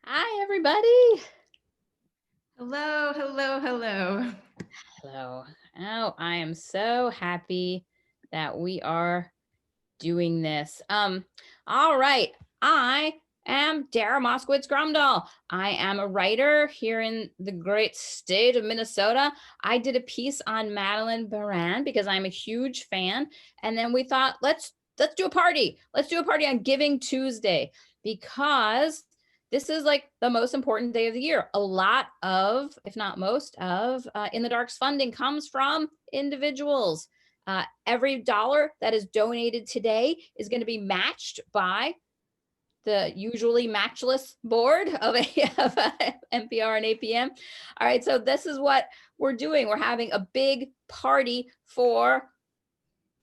Hi, everybody. Hello, hello, hello. Hello. Oh, I am so happy that we are doing this. All right. I am Dara Moskowitz Grumdahl. I am a writer here in the great state of Minnesota. I did a piece on Madeleine Baran because I'm a huge fan. And then we thought, let's do a party. Let's do a party on Giving Tuesday because this is like the most important day of the year. A lot of, if not most of, In the Dark's funding comes from individuals. Every dollar that is donated today is going to be matched by the usually matchless board of NPR and APM. All right, so this is what we're doing. We're having a big party for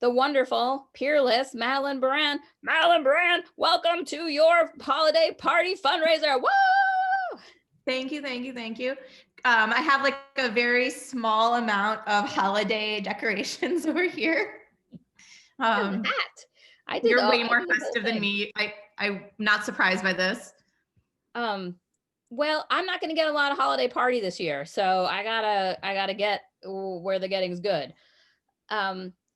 the wonderful, peerless Madeleine Baran. Madeleine Baran, welcome to your holiday party fundraiser. Woo! Thank you, thank you, thank you. I have like a very small amount of holiday decorations over here. That. I did. You're way more festive than me. I'm not surprised by this. Well, I'm not going to get a lot of holiday party this year, so I gotta get where the getting's good.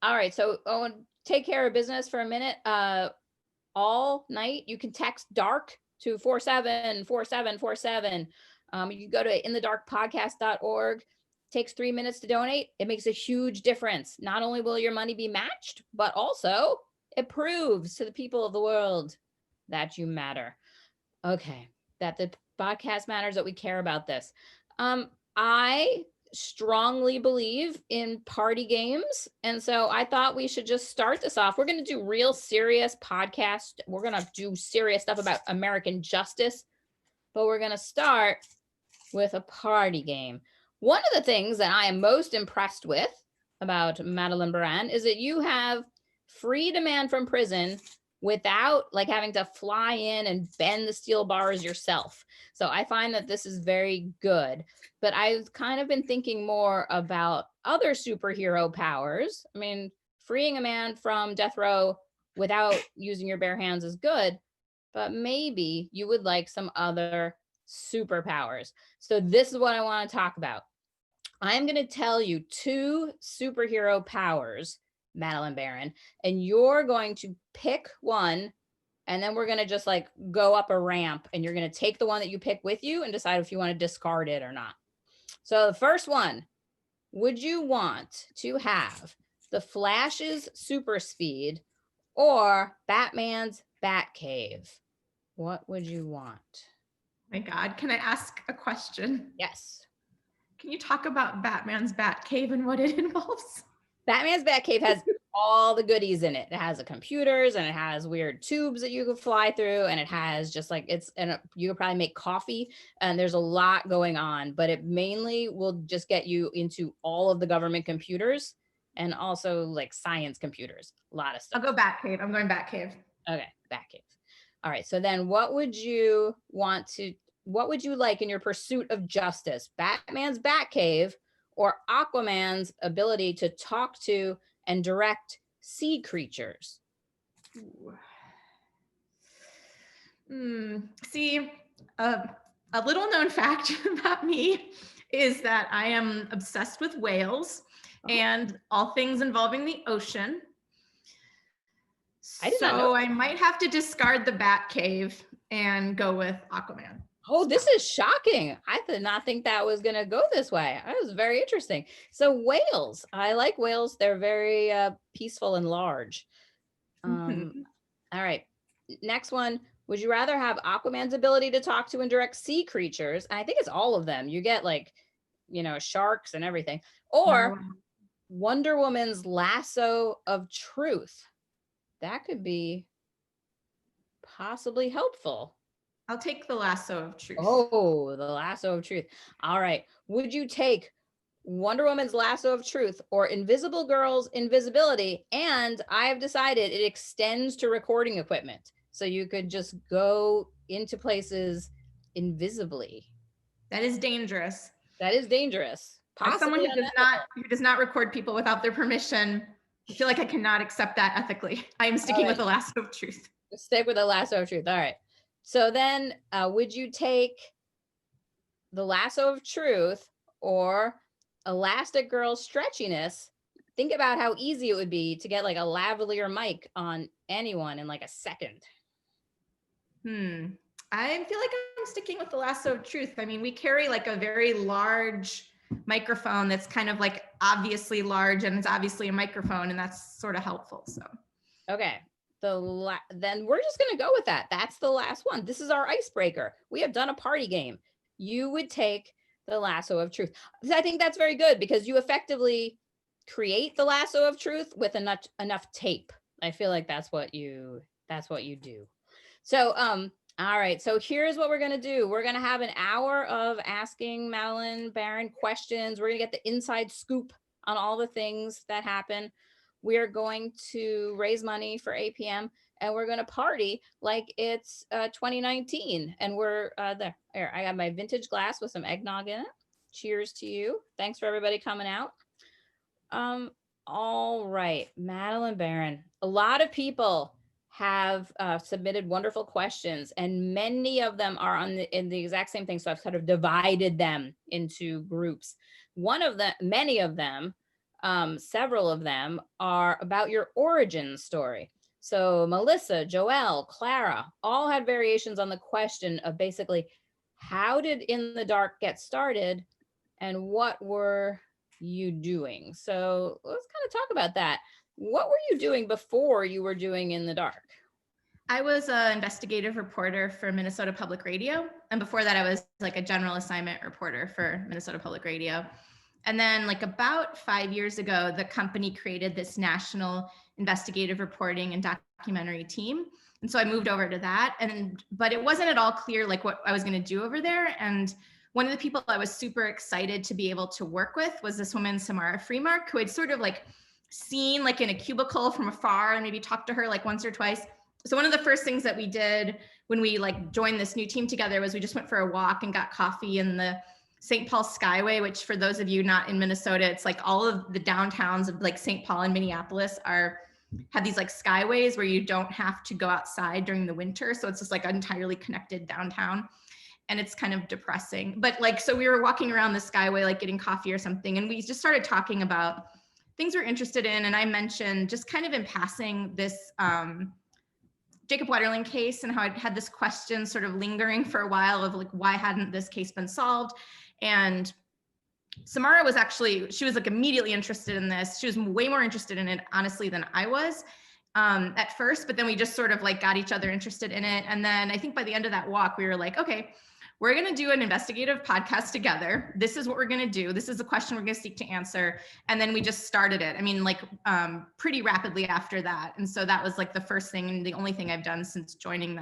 All right, so Owen, take care of business for a minute. All night you can text dark to 474747. You can go to inthedarkpodcast.org. Takes 3 minutes to donate. It makes a huge difference. Not only will your money be matched, but also it proves to the people of the world that you matter. Okay, that the podcast matters, that we care about this. I strongly believe in party games, and so I thought we should just start this off. We're going to do real serious podcast. We're going to do serious stuff about American justice, but we're going to start with a party game. One of the things that I am most impressed with about Madeleine Baran is that you have free demand from prison without like having to fly in and bend the steel bars yourself. So I find that this is very good. But I've kind of been thinking more about other superhero powers. I mean, freeing a man from death row without using your bare hands is good, but maybe you would like some other superpowers. So this is what I want to talk about. I'm going to tell you two superhero powers, Madeleine Baran, and you're going to pick one, and then we're going to just like go up a ramp, and you're going to take the one that you pick with you and decide if you want to discard it or not. So the first one, would you want to have the Flash's super speed or Batman's Batcave? What would you want? My God, can I ask a question? Yes. Can you talk about Batman's Batcave and what it involves? Batman's Batcave has all the goodies in it. It has the computers, and it has weird tubes that you could fly through, and it has just like you could probably make coffee, and there's a lot going on, but it mainly will just get you into all of the government computers and also like science computers. A lot of stuff. I'll go Batcave. I'm going Batcave. Okay, Batcave. All right. So then what would you like in your pursuit of justice? Batman's Batcave or Aquaman's ability to talk to and direct sea creatures? See, a little known fact about me is that I am obsessed with whales and all things involving the ocean. So I might have to discard the Batcave and go with Aquaman. Oh, this is shocking. I did not think that was going to go this way. That was very interesting. So whales, I like whales. They're very peaceful and large. All right. Next one. Would you rather have Aquaman's ability to talk to and direct sea creatures? And I think it's all of them. You get like, sharks and everything. Or Wonder Woman's lasso of truth. That could be possibly helpful. I'll take the lasso of truth. Oh, the lasso of truth. All right. Would you take Wonder Woman's lasso of truth or Invisible Girl's invisibility? And I've decided it extends to recording equipment. So you could just go into places invisibly. That is dangerous. That is dangerous. As someone who does not record people without their permission, I feel like I cannot accept that ethically. I am sticking with the lasso of truth. Stick with the lasso of truth. All right. So then would you take the lasso of truth or elastic girl stretchiness? Think about how easy it would be to get like a lavalier mic on anyone in like a second. I feel like I'm sticking with the lasso of truth. I mean, we carry like a very large microphone that's kind of like obviously large, and it's obviously a microphone, and that's sort of helpful. So okay, then we're just gonna go with that. That's the last one. This is our icebreaker. We have done a party game. You would take the lasso of truth. I think that's very good because you effectively create the lasso of truth with enough tape. I feel like that's what you do. So all right, so here's what we're gonna do. We're gonna have an hour of asking Madeleine Baran questions. We're gonna get the inside scoop on all the things that happen. We are going to raise money for APM, and we're going to party like it's 2019. And we're there. Here, I got my vintage glass with some eggnog in it. Cheers to you. Thanks for everybody coming out. All right, Madeleine Baran. A lot of people have submitted wonderful questions, and many of them are in the exact same thing. So I've sort of divided them into groups. Many of them, several of them are about your origin story. So Melissa, Joelle, Clara, all had variations on the question of basically, how did In the Dark get started and what were you doing? So let's kind of talk about that. What were you doing before you were doing In the Dark? I was an investigative reporter for Minnesota Public Radio. And before that, I was like a general assignment reporter for Minnesota Public Radio. And then like about 5 years ago, the company created this national investigative reporting and documentary team. And so I moved over to that. But it wasn't at all clear like what I was going to do over there. And one of the people I was super excited to be able to work with was this woman, Samara, who I'd sort of like seen like in a cubicle from afar and maybe talked to her like once or twice. So one of the first things that we did when we like joined this new team together was we just went for a walk and got coffee in the St. Paul Skyway, which for those of you not in Minnesota, it's like all of the downtowns of like St. Paul and Minneapolis have these like skyways where you don't have to go outside during the winter. So it's just like entirely connected downtown. And it's kind of depressing. But like, so we were walking around the Skyway, like getting coffee or something. And we just started talking about things we're interested in. And I mentioned just kind of in passing this Jacob Wetterling case and how I had this question sort of lingering for a while of like, why hadn't this case been solved? And Samara she was like immediately interested in this. She was way more interested in it, honestly, than I was at first, but then we just sort of like got each other interested in it. And then I think by the end of that walk, we were like, okay, we're going to do an investigative podcast together. This is what we're going to do. This is the question we're going to seek to answer. And then we just started it. I mean, like pretty rapidly after that. And so that was like the first thing and the only thing I've done since joining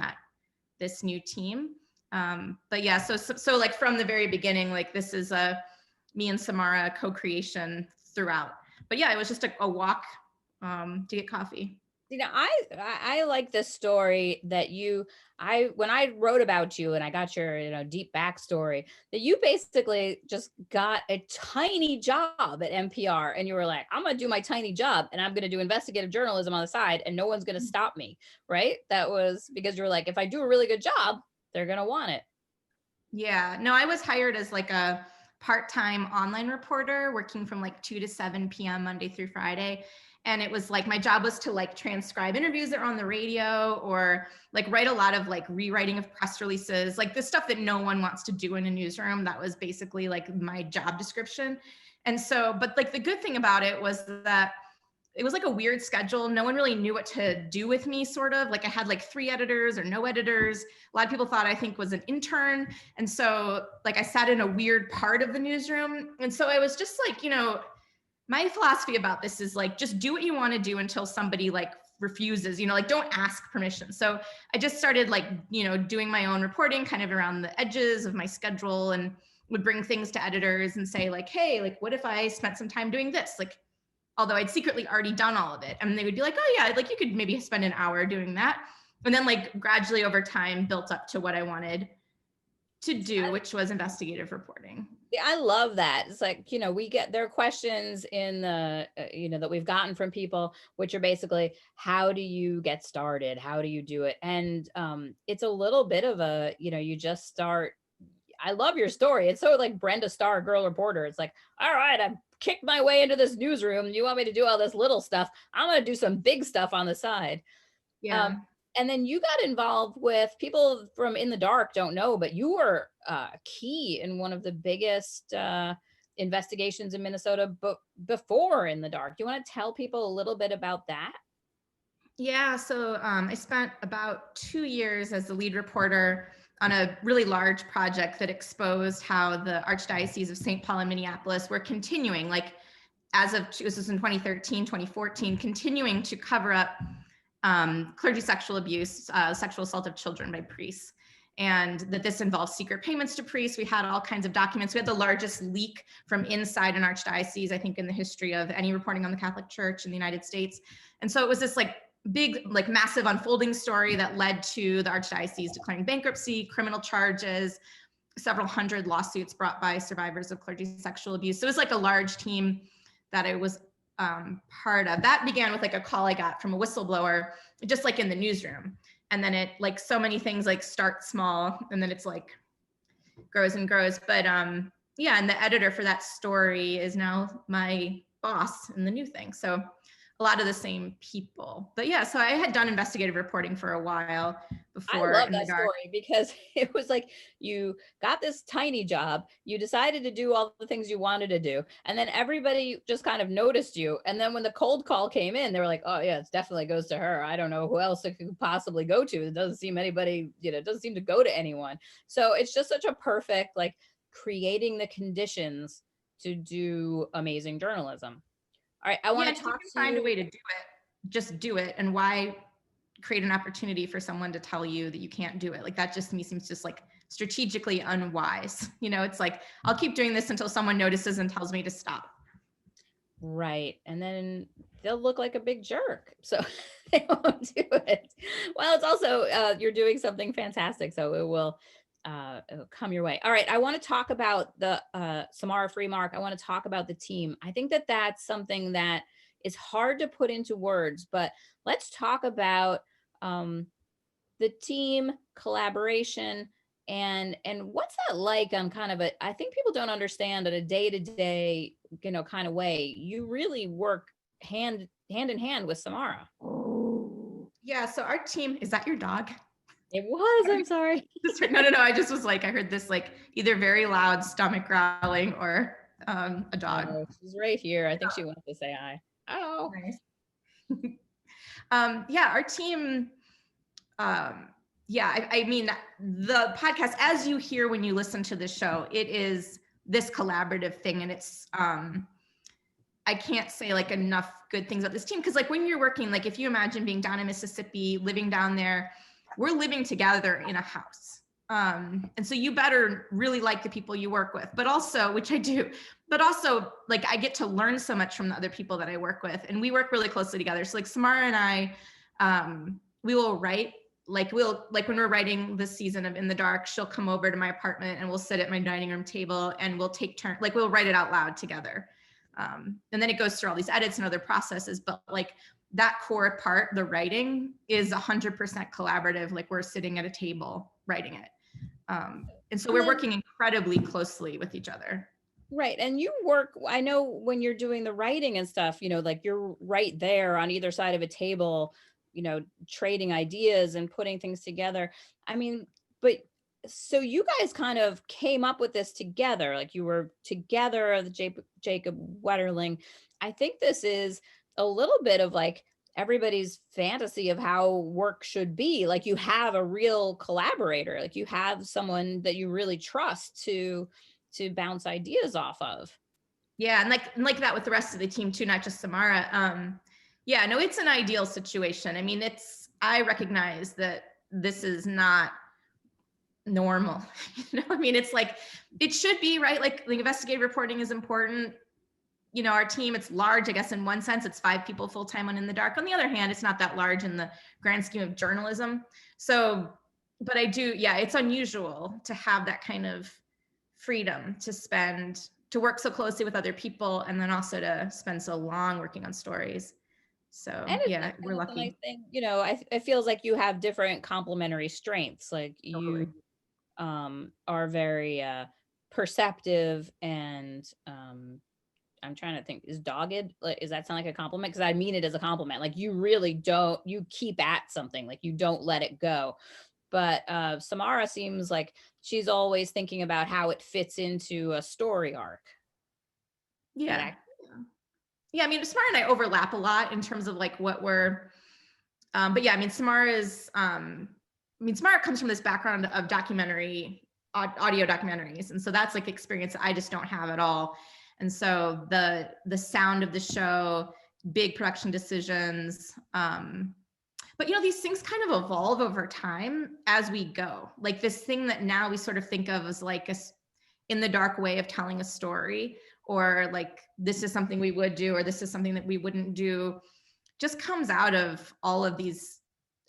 this new team. But yeah, so like from the very beginning, like this is me and Samara co-creation throughout. But yeah, it was just a walk to get coffee. You know, I like this story that when I wrote about you and I got your, deep backstory, that you basically just got a tiny job at NPR and you were like, I'm going to do my tiny job and I'm going to do investigative journalism on the side and no one's going to stop me, right? That was because you were like, if I do a really good job, they're going to want it. Yeah, no, I was hired as like a part-time online reporter working from like 2 to 7 p.m. Monday through Friday. And it was like, my job was to like transcribe interviews that were on the radio or like write a lot of like rewriting of press releases, like the stuff that no one wants to do in a newsroom. That was basically like my job description. And so, but like the good thing about it was that it was like a weird schedule. No one really knew what to do with me, sort of. Like I had like 3 editors or no editors. A lot of people thought I think was an intern. And so like I sat in a weird part of the newsroom. And so I was just like, my philosophy about this is like, just do what you want to do until somebody like refuses, like don't ask permission. So I just started like, doing my own reporting kind of around the edges of my schedule and would bring things to editors and say like, hey, like, what if I spent some time doing this? Like, although I'd secretly already done all of it. And they would be like, oh yeah, like you could maybe spend an hour doing that. And then like gradually over time built up to what I wanted to do, which was investigative reporting. Yeah, I love that. It's like, there are questions in the, that we've gotten from people, which are basically, how do you get started? How do you do it? And it's a little bit of a, you just start. I love your story. It's so like Brenda Starr, girl reporter. It's like, all right, I've kicked my way into this newsroom. You want me to do all this little stuff? I'm going to do some big stuff on the side. Um, Yeah. and then you got involved with, people from In the Dark don't know, but you were key in one of the biggest investigations in Minnesota before In the Dark. Do you want to tell people a little bit about that? Yeah, so I spent about 2 years as the lead reporter on a really large project that exposed how the Archdiocese of St. Paul and Minneapolis were continuing, like this was in 2013, 2014, continuing to cover up clergy sexual abuse, sexual assault of children by priests. And that this involves secret payments to priests. We had all kinds of documents. We had the largest leak from inside an archdiocese, I think, in the history of any reporting on the Catholic Church in the United States. And so it was this like big, like massive unfolding story that led to the archdiocese declaring bankruptcy, criminal charges, several hundred lawsuits brought by survivors of clergy sexual abuse. So it was like a large team that I was part of. That began with like a call I got from a whistleblower, just like in the newsroom. And then it, like so many things, like start small and then it's like grows and grows. But yeah, and the editor for that story is now my boss in the new thing. So a lot of the same people. But yeah, so I had done investigative reporting for a while before. I love In the that dark. story because it was like, you got this tiny job, you decided to do all the things you wanted to do, and then everybody just kind of noticed you. And then when the cold call came in, they were like, oh yeah, it definitely goes to her. I don't know who else it could possibly go to. It doesn't seem anybody, it doesn't seem to go to anyone. So it's just such a perfect, like, creating the conditions to do amazing journalism. All right, I want to You talk can to find a you. way to do it. Just do it. And why create an opportunity for someone to tell you that you can't do it? Like that just to me seems just like strategically unwise. It's like, I'll keep doing this until someone notices and tells me to stop. Right. And then they'll look like a big jerk. So they won't do it. Well, it's also, you're doing something fantastic. So it'll come your way. All right. I want to talk about the Samara Freemark. I want to talk about the team. I think that that's something that is hard to put into words, but let's talk about the team collaboration and what's that like on kind of I think people don't understand, at a day-to-day kind of way. You really work hand in hand with Samara. Yeah. So our team, is that your dog? It was, I'm sorry. No. I just was like, I heard this like either very loud stomach growling or a dog. Oh, she's right here. I think she wants to say hi. Oh, Nice. Yeah, our team. Yeah, I mean, the podcast, as you hear when you listen to the show, it is this collaborative thing, and it's I can't say like enough good things about this team, because like when you're working, like if you imagine being down in Mississippi, living down there, we're living together in a house. And so you better really like the people you work with, but also, which I do, but also like I get to learn so much from the other people that I work with, and we work really closely together. So like Samara and I, we will write, like when we're writing this season of In the Dark, she'll come over to my apartment and we'll sit at my dining room table and we'll take turns, like we'll write it out loud together. And then it goes through all these edits and other processes, but like that core part, the writing, is 100% collaborative. Like we're sitting at a table writing it. And so we're working incredibly closely with each other. right. And you work, I know when you're doing the writing and stuff, like you're right there on either side of a table, trading ideas and putting things together. I mean, but so you guys kind of came up with this together, like you were together, the Jacob Wetterling. I think this is a little bit of like everybody's fantasy of how work should be. Like you have a real collaborator, like you have someone that you really trust to bounce ideas off of. Yeah, and like that with the rest of the team too, not just Samara. Yeah, no, it's an ideal situation. I mean, I recognize that this is not normal. I mean, it's like, it should be, right? Like the investigative reporting is important. Our team, it's large, I guess, in one sense, it's 5 people full-time on In the Dark. On the other hand, it's not that large in the grand scheme of journalism. So, but I do, yeah, it's unusual to have that kind of freedom to work so closely with other people, and then also to spend so long working on stories. So And yeah, we're it's a nice lucky. thing, it feels like you have different complementary strengths. Like Totally. you are very perceptive and I'm trying to think, is dogged, like, is that sound like a compliment? Because I mean it as a compliment. Like you really don't, you keep at something, like you don't let it go. But Samara seems like she's always thinking about how it fits into a story arc. Yeah. That Yeah, I mean, Samara and I overlap a lot in terms of like what we're, but yeah, I mean, Samara comes from this background of audio documentaries. And so that's like experience that I just don't have at all. And so the sound of the show, big production decisions, but these things kind of evolve over time as we go. Like this thing that now we sort of think of as like in the dark way of telling a story, or like this is something we would do, or this is something that we wouldn't do, just comes out of all of these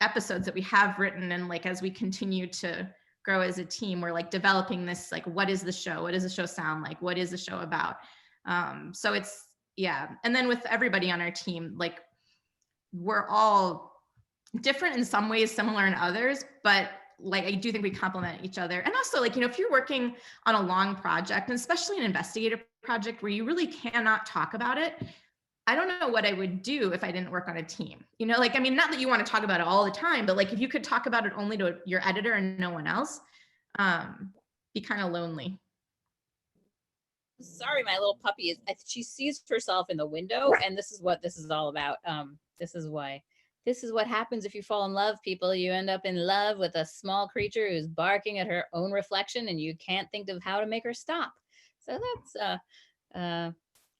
episodes that we have written. And like as we continue to grow as a team, we're like developing this, like, what is the show? What does the show sound like? What is the show about? So it's, yeah. And then with everybody on our team, like we're all different in some ways, similar in others, but like I do think we complement each other. And also, like, if you're working on a long project, and especially an investigative project where you really cannot talk about it, I don't know what I would do if I didn't work on a team. Like, I mean, not that you want to talk about it all the time, but like if you could talk about it only to your editor and no one else, be kind of lonely. Sorry, my little puppy is, she sees herself in the window, and this is what this is all about. This is what happens if you fall in love, people. You end up in love with a small creature who's barking at her own reflection, and you can't think of how to make her stop. So that's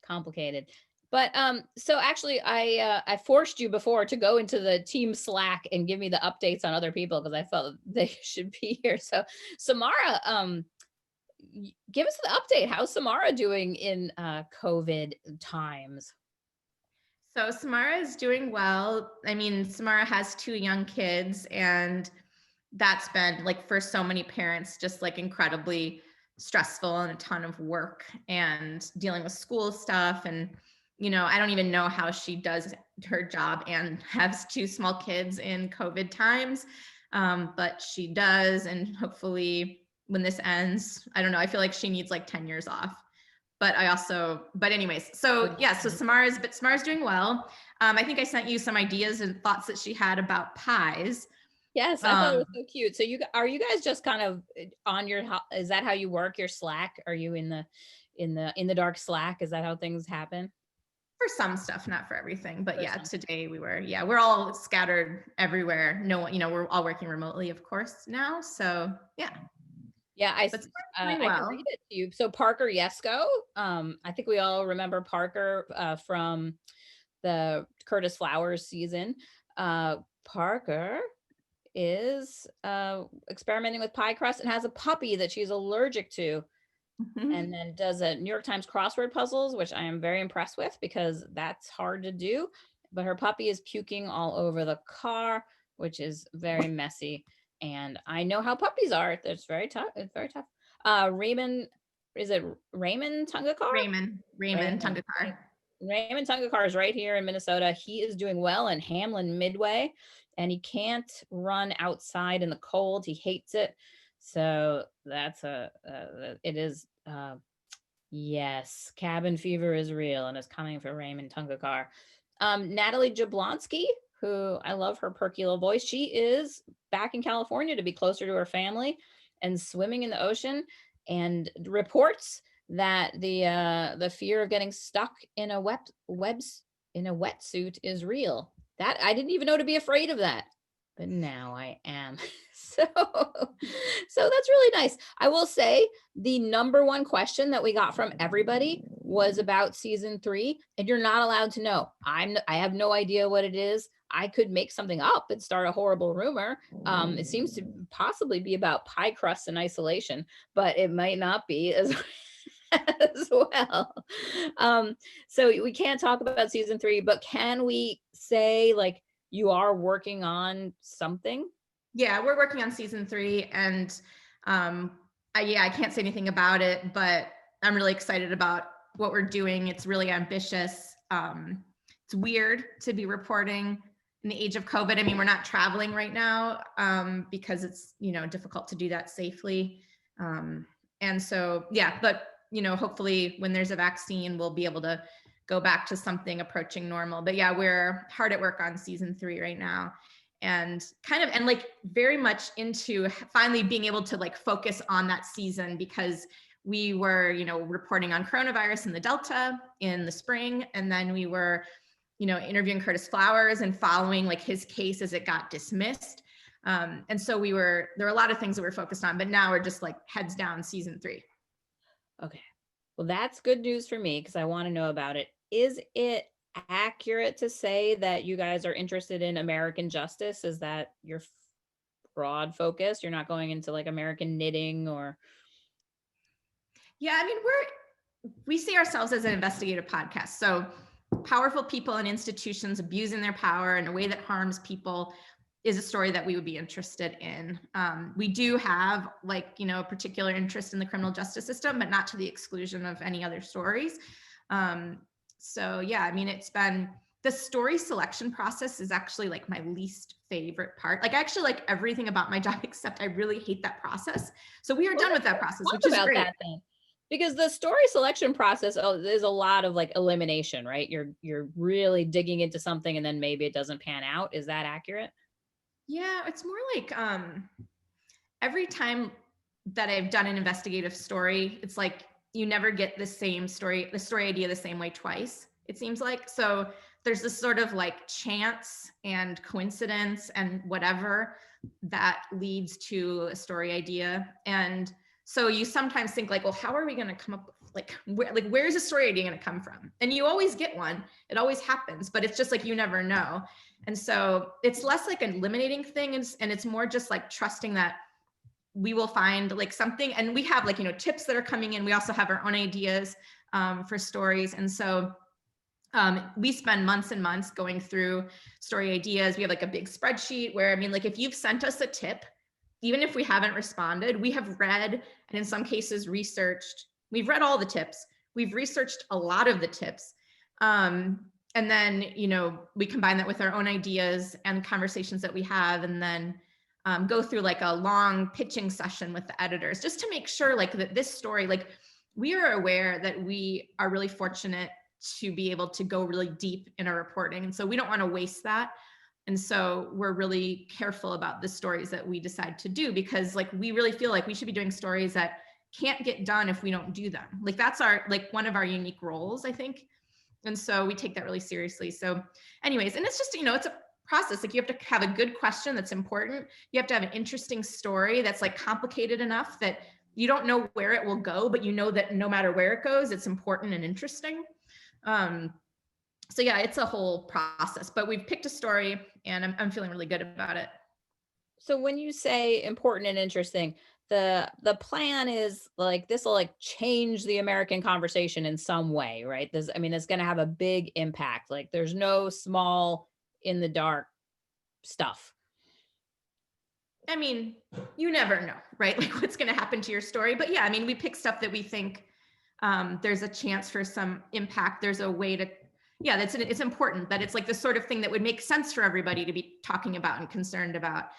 complicated. But so actually, I forced you before to go into the team Slack and give me the updates on other people because I felt they should be here. So Samara, give us the update. How's Samara doing in COVID times? So Samara is doing well. I mean, Samara has 2 young kids, and that's been like for so many parents, just like incredibly stressful and a ton of work and dealing with school stuff. And, I don't even know how she does her job and has 2 small kids in COVID times. But she does. And hopefully when this ends, I don't know, I feel like she needs like 10 years off. But anyways, so yeah, so Samara's doing well. I think I sent you some ideas and thoughts that she had about pies. Yes, I thought it was so cute. So are you guys just kind of on your, is that how you work your Slack? Are you in the dark Slack? Is that how things happen? For some stuff, not for everything, but For yeah, some. today we're all scattered everywhere. No one, we're all working remotely, of course, now. So yeah. Yeah, But I doing can well. read it to you. So Parker Yesko, I think we all remember Parker from the Curtis Flowers season. Parker is experimenting with pie crust and has a puppy that she's allergic to, and then does a New York Times crossword puzzles, which I am very impressed with because that's hard to do. But her puppy is puking all over the car, which is very messy. And I know how puppies are. It's very tough. It's very tough. Raymond, is it Raymond Tungakar? Raymond Tungakar. Raymond Tungakar is right here in Minnesota. He is doing well in Hamlin Midway, and he can't run outside in the cold. He hates it. So that's it is, yes, cabin fever is real and is coming for Raymond Tungakar. Natalie Jablonski, who I love her perky little voice. She is back in California to be closer to her family and swimming in the ocean, and reports that the fear of getting stuck in a wetsuit is real. That I didn't even know to be afraid of that, but now I am. So that's really nice. I will say the number one question that we got from everybody was about season 3, and you're not allowed to know. I have no idea what it is. I could make something up and start a horrible rumor. It seems to possibly be about pie crust and isolation, but it might not be as as well. So we can't talk about season 3, but can we say like you are working on something? Yeah, we're working on season 3, and I can't say anything about it, but I'm really excited about what we're doing. It's really ambitious. It's weird to be reporting in the age of COVID. I mean, we're not traveling right now because it's, difficult to do that safely. And so, yeah, but, hopefully when there's a vaccine, we'll be able to go back to something approaching normal. But yeah, we're hard at work on season 3 right now. And very much into finally being able to focus on that season, because we were, reporting on coronavirus and the Delta in the spring. And then we were, interviewing Curtis Flowers and following his case as it got dismissed. And so there were a lot of things that we're focused on, but now we're just heads down season 3. Okay. Well, that's good news for me because I want to know about it. Is it accurate to say that you guys are interested in American justice? Is that your broad focus? You're not going into American knitting or? Yeah, I mean, we see ourselves as an investigative podcast. So powerful people and institutions abusing their power in a way that harms people is a story that we would be interested in. We do have a particular interest in the criminal justice system, but not to the exclusion of any other stories. So yeah, I mean, it's been, the story selection process is actually my least favorite part. I actually like everything about my job, except I really hate that process. So we are done with that process, which is great. That then. Because the story selection process is a lot of elimination, right? You're really digging into something and then maybe it doesn't pan out. Is that accurate? Yeah, it's more every time that I've done an investigative story, it's you never get the story idea the same way twice, it seems like. So there's this sort of chance and coincidence and whatever that leads to a story idea. And so you sometimes think well, how are we going to come up with where's the story idea going to come from? And you always get one. It always happens, but it's just you never know. And so it's less an eliminating thing, and it's more just trusting that we will find something. And we have tips that are coming in. We also have our own ideas for stories. And so we spend months and months going through story ideas. We have a big spreadsheet where, I mean, if you've sent us a tip, even if we haven't responded, we have read, and in some cases researched. We've read all the tips. We've researched a lot of the tips. And then, we combine that with our own ideas and conversations that we have, and then go through a long pitching session with the editors, just to make sure that this story, we are aware that we are really fortunate to be able to go really deep in our reporting. And so we don't want to waste that. And so we're really careful about the stories that we decide to do, because we really feel we should be doing stories that can't get done if we don't do them. That's our, one of our unique roles, I think. And so we take that really seriously. So anyways, and it's just, it's a process. You have to have a good question that's important. You have to have an interesting story that's complicated enough that you don't know where it will go, but you know that no matter where it goes, it's important and interesting. So yeah, it's a whole process, but we've picked a story and I'm feeling really good about it. So when you say important and interesting, the plan is this will change the American conversation in some way, right? It's going to have a big impact. There's no small in the dark stuff. I mean, you never know, right? What's going to happen to your story. But yeah, I mean, we pick stuff that we think there's a chance for some impact. There's a way to, yeah, it's important that it's the sort of thing that would make sense for everybody to be talking about and concerned about.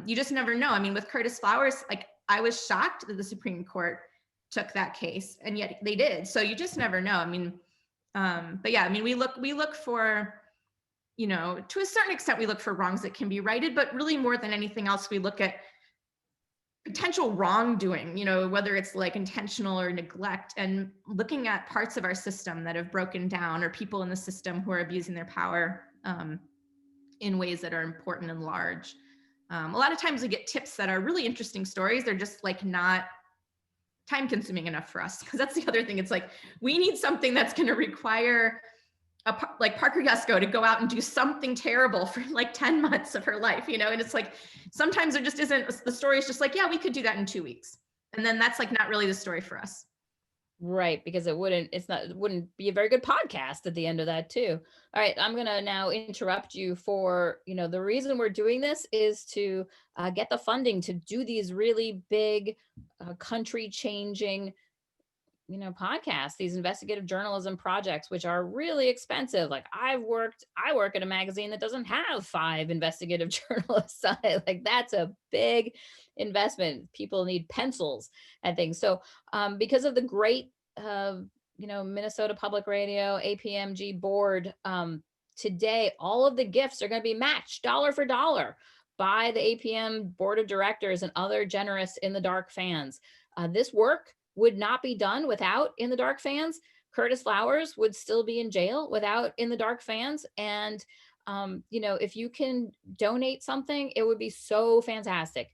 You just never know. I mean, with Curtis Flowers, I was shocked that the Supreme Court took that case, and yet they did. So you just never know. I mean, but yeah, I mean, we look for, to a certain extent, we look for wrongs that can be righted, but really more than anything else, we look at potential wrongdoing, whether it's intentional or neglect, and looking at parts of our system that have broken down, or people in the system who are abusing their power in ways that are important and large. A lot of times we get tips that are really interesting stories. They're just not time consuming enough for us. Because that's the other thing. It's we need something that's going to require Parker Yusko to go out and do something terrible for 10 months of her life, and it's sometimes there just isn't, the story is just yeah, we could do that in 2 weeks. And then that's not really the story for us. Right, because it wouldn't be a very good podcast at the end of that too. All right, I'm gonna now interrupt you for, the reason we're doing this is to get the funding to do these really big, country changing, podcasts, these investigative journalism projects, which are really expensive. Like I work at a magazine that doesn't have 5 investigative journalists on it. Like that's a big investment. People need pencils and things. So because of the great, Minnesota Public Radio, APMG board, today, all of the gifts are going to be matched dollar for dollar by the APM board of directors and other generous In the Dark fans. This work would not be done without In the Dark fans. Curtis Flowers would still be in jail without In the Dark fans. And, if you can donate something, it would be so fantastic.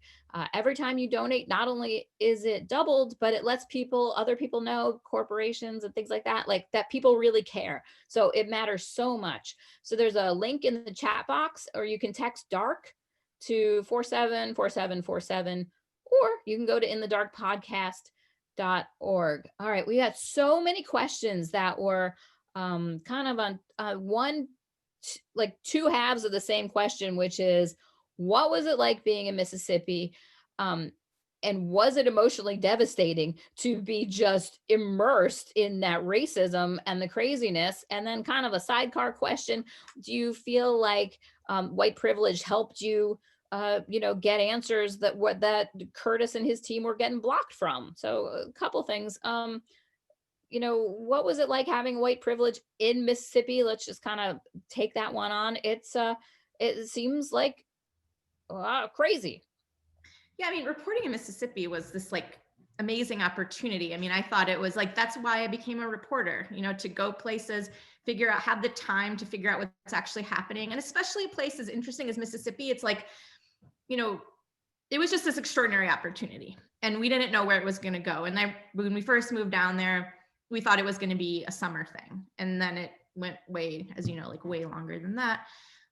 Every time you donate, not only is it doubled, but it lets other people know, corporations and things like that people really care. So it matters so much. So there's a link in the chat box, or you can text DARK to 474747, or you can go to inthedarkpodcast.org. All right, we got so many questions that were kind of on like two halves of the same question, which is, what was it like being in Mississippi? And was it emotionally devastating to be just immersed in that racism and the craziness? And then kind of a sidecar question, do you feel like white privilege helped you get answers that Curtis and his team were getting blocked from? So a couple things. What was it like having white privilege in Mississippi? Let's just kind of take that one on. It seems like crazy. Yeah, I mean, reporting in Mississippi was this like amazing opportunity. I mean, I thought it was like, that's why I became a reporter, to go places, have the time to figure out what's actually happening. And especially a place as interesting as Mississippi, it's like, it was just this extraordinary opportunity and we didn't know where it was going to go. And when we first moved down there, we thought it was going to be a summer thing. And then it went way, as you know, like way longer than that.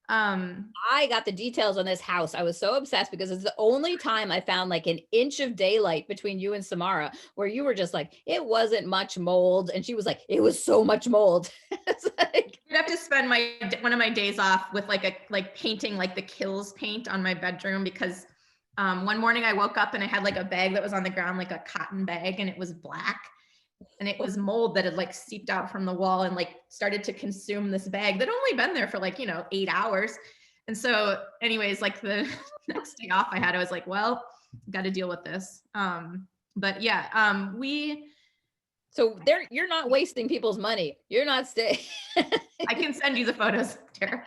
I got the details on this house. I was so obsessed because it's the only time I found like an inch of daylight between you and Samara, where you were just like, it wasn't much mold. And she was like, it was so much mold. It's like, I'd have to spend one of my days off with painting like the Kills paint on my bedroom, because one morning I woke up and I had like a bag that was on the ground, like a cotton bag, and it was black. And it was mold that had like seeped out from the wall and like started to consume this bag that only been there for like, 8 hours. And so anyways, like the next day off I had, I was like, well, got to deal with this. But yeah, so you're not wasting people's money. You're not staying. I can send you the photos, Tara.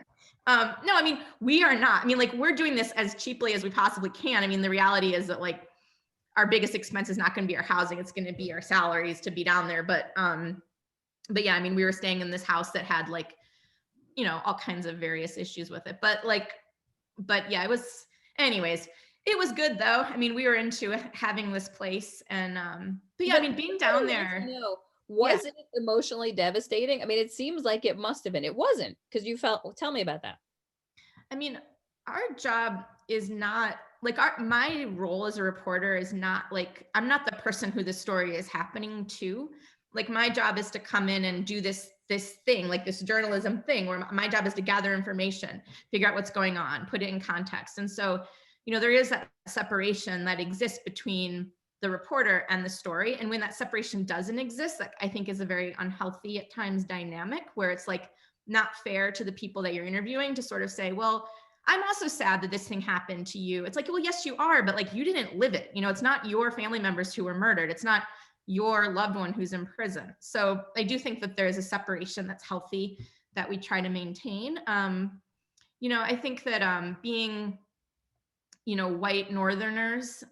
No, I mean, we are not. I mean, like, we're doing this as cheaply as we possibly can. I mean, the reality is that like our biggest expense is not going to be our housing. It's going to be our salaries to be down there. But yeah, I mean, we were staying in this house that had like, all kinds of various issues with it. But yeah, anyways, it was good though. I mean, we were into having this place and, but yeah, I mean, being down there. Was it emotionally devastating? I mean, it seems like it must've been. It wasn't, because tell me about that. I mean, our job is not like my role as a reporter is not like, I'm not the person who the story is happening to. Like my job is to come in and do this thing, like this journalism thing, where my job is to gather information, figure out what's going on, put it in context. And so, there is that separation that exists between the reporter and the story. And when that separation doesn't exist, that I think is a very unhealthy at times dynamic, where it's like not fair to the people that you're interviewing to sort of say, well, I'm also sad that this thing happened to you. It's like, well, yes, you are, but like you didn't live it. It's not your family members who were murdered. It's not your loved one who's in prison. So I do think that there's a separation that's healthy that we try to maintain. I think that being, white Northerners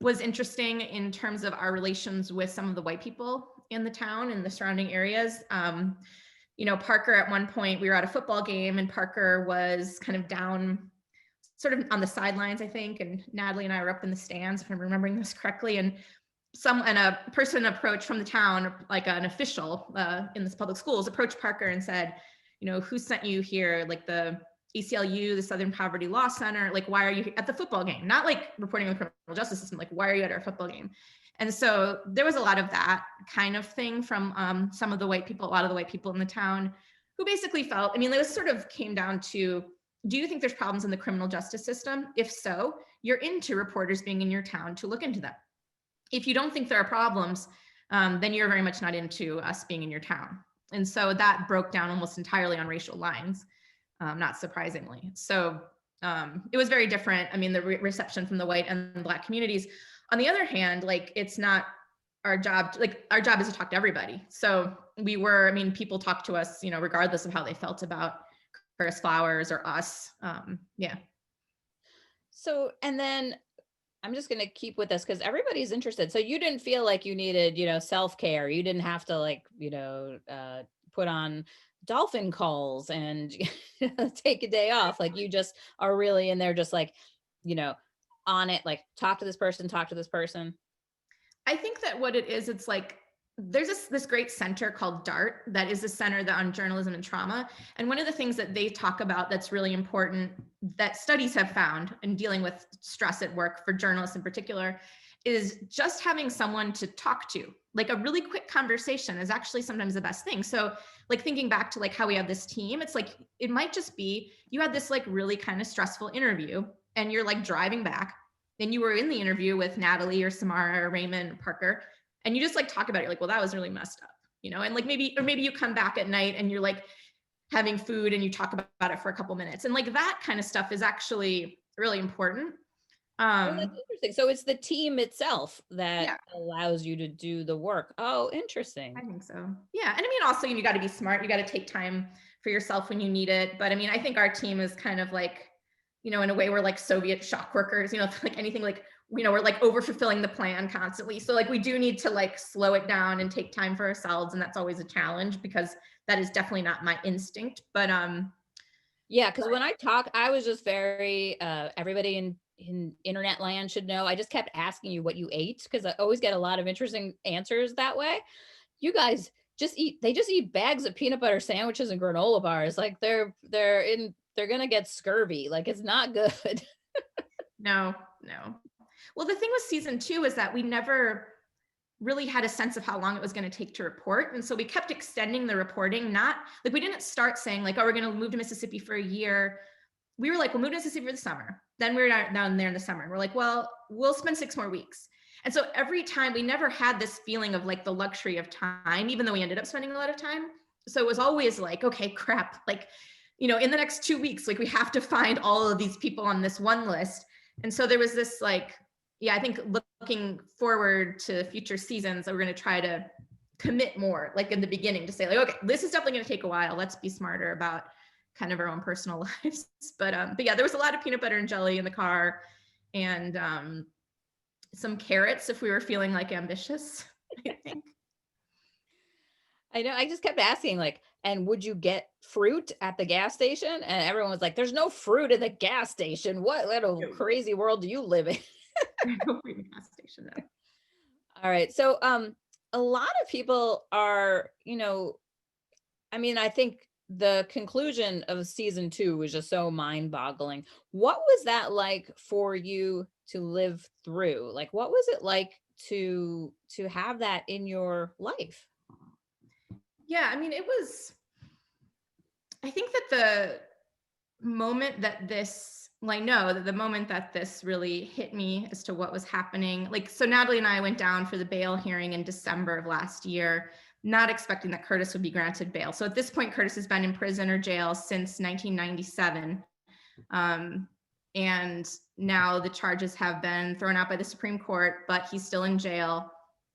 was interesting in terms of our relations with some of the white people in the town and the surrounding areas. Parker, at one point we were at a football game and Parker was kind of down sort of on the sidelines, I think. And Natalie and I were up in the stands, if I'm remembering this correctly. And a person approached from the town, like an official in this public schools, approached Parker and said, who sent you here? Like the ACLU, the Southern Poverty Law Center, like, why are you at the football game? Not like reporting on the criminal justice system, like, why are you at our football game? And so there was a lot of that kind of thing from some of the white people, a lot of the white people in the town, who basically felt, I mean, it was sort of came down to, do you think there's problems in the criminal justice system? If so, you're into reporters being in your town to look into them. If you don't think there are problems, then you're very much not into us being in your town. And so that broke down almost entirely on racial lines, not surprisingly. So it was very different. I mean, the reception from the white and Black communities. On the other hand, like, it's not our job, like, our job is to talk to everybody. So we were, I mean, people talk to us, you know, regardless of how they felt about Curtis Flowers or us. Yeah. So, and then I'm just going to keep with this because everybody's interested. So you didn't feel like you needed, you know, self-care. You didn't have to, like, you know, put on dolphin calls and take a day off. Like, you just are really in there just like, you know, on it, like, talk to this person, talk to this person. I think that what it is, it's like, there's this great center called DART that is the Center on Journalism and Trauma. And one of the things that they talk about that's really important that studies have found in dealing with stress at work for journalists in particular is just having someone to talk to. Like, a really quick conversation is actually sometimes the best thing. So, like, thinking back to like how we have this team, it's like, it might just be you had this like really kind of stressful interview and you're like driving back, and you were in the interview with Natalie or Samara or Raymond or Parker, and you just like talk about it. You're like, well, that was really messed up, you know? And like, maybe you come back at night and you're like having food and you talk about it for a couple minutes. And like, that kind of stuff is actually really important. Oh, that's interesting. So it's the team itself that allows you to do the work. Oh, interesting. I think so. Yeah. And I mean, also, you got to be smart. You got to take time for yourself when you need it. But I mean, I think our team is kind of like, you know, in a way we're like Soviet shock workers, you know, like anything, like, you know, we're like overfulfilling the plan constantly. So like, we do need to like slow it down and take time for ourselves. And that's always a challenge because that is definitely not my instinct. But yeah, because when I talk, I was just very everybody in internet land should know. I just kept asking you what you ate because I always get a lot of interesting answers that way. You guys just eat bags of peanut butter sandwiches and granola bars. Like, they're gonna get scurvy. Like, it's not good. No. Well, the thing with season 2 is that we never really had a sense of how long it was going to take to report. And so we kept extending the reporting, not like, we didn't start saying like, oh, we're going to move to Mississippi for a year. We were like, we'll move to Mississippi for the summer. Then we were down there in the summer. And we're like, well, we'll spend 6 more weeks. And so every time, we never had this feeling of like the luxury of time, even though we ended up spending a lot of time. So it was always like, okay, crap. Like, you know, in the next 2 weeks, like, we have to find all of these people on this one list. And so there was this like, yeah, I think looking forward to future seasons, that we're going to try to commit more, like in the beginning, to say like, okay, this is definitely going to take a while. Let's be smarter about kind of our own personal lives. But yeah, there was a lot of peanut butter and jelly in the car, and some carrots if we were feeling like ambitious, I think. I know. I just kept asking, like, and would you get fruit at the gas station? And everyone was like, there's no fruit at the gas station. What little crazy world do you live in? Gas station, though. All right. So a lot of people are, you know, I mean, I think the conclusion of season 2 was just so mind-boggling. What was that like for you to live through? Like, what was it like to have that in your life? Yeah, I mean, I think that the moment that this, well, I know that the moment that this really hit me as to what was happening, like, so Natalie and I went down for the bail hearing in December of last year, not expecting that Curtis would be granted bail. So at this point, Curtis has been in prison or jail since 1997. And now the charges have been thrown out by the Supreme Court, but he's still in jail.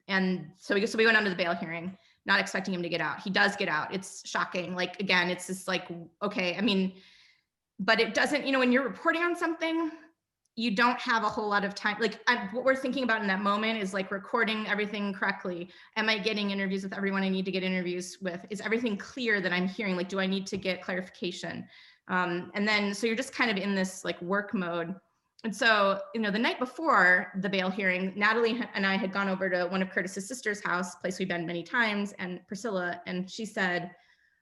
And so we went on to the bail hearing, not expecting him to get out. He does get out. It's shocking. Like, again, it's just like, okay, I mean, but it doesn't, you know, when you're reporting on something, you don't have a whole lot of time. Like, what we're thinking about in that moment is like recording everything correctly. Am I getting interviews with everyone I need to get interviews with? Is everything clear that I'm hearing? Like, do I need to get clarification? And then, so you're just kind of in this like work mode. And so, you know, the night before the bail hearing, Natalie and I had gone over to one of Curtis's sister's house, place we've been many times, and Priscilla, and she said,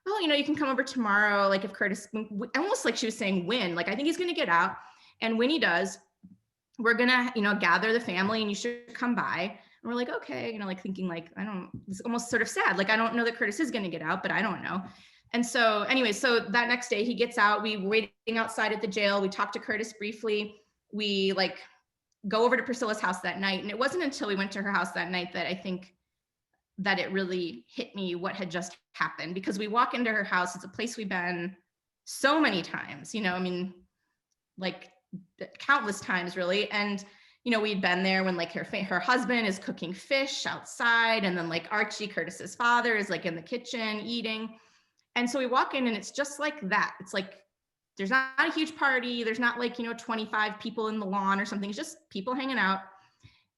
oh, you know, you can come over tomorrow. Like, if Curtis, almost like she was saying when, like, I think he's going to get out. And when he does, we're going to, you know, gather the family and you should come by. And we're like, okay, you know, like thinking like, it's almost sort of sad. Like, I don't know that Curtis is going to get out, but I don't know. And so anyway, so that next day he gets out, we were waiting outside at the jail. We talked to Curtis briefly. We like go over to Priscilla's house that night. And it wasn't until we went to her house that night that I think that it really hit me what had just happened, because we walk into her house. It's a place we've been so many times, you know, I mean, like countless times really. And, you know, we'd been there when like her husband is cooking fish outside. And then like Archie, Curtis's father, is like in the kitchen eating. And so we walk in and it's just like that. It's like, there's not a huge party. There's not like, you know, 25 people in the lawn or something. It's just people hanging out.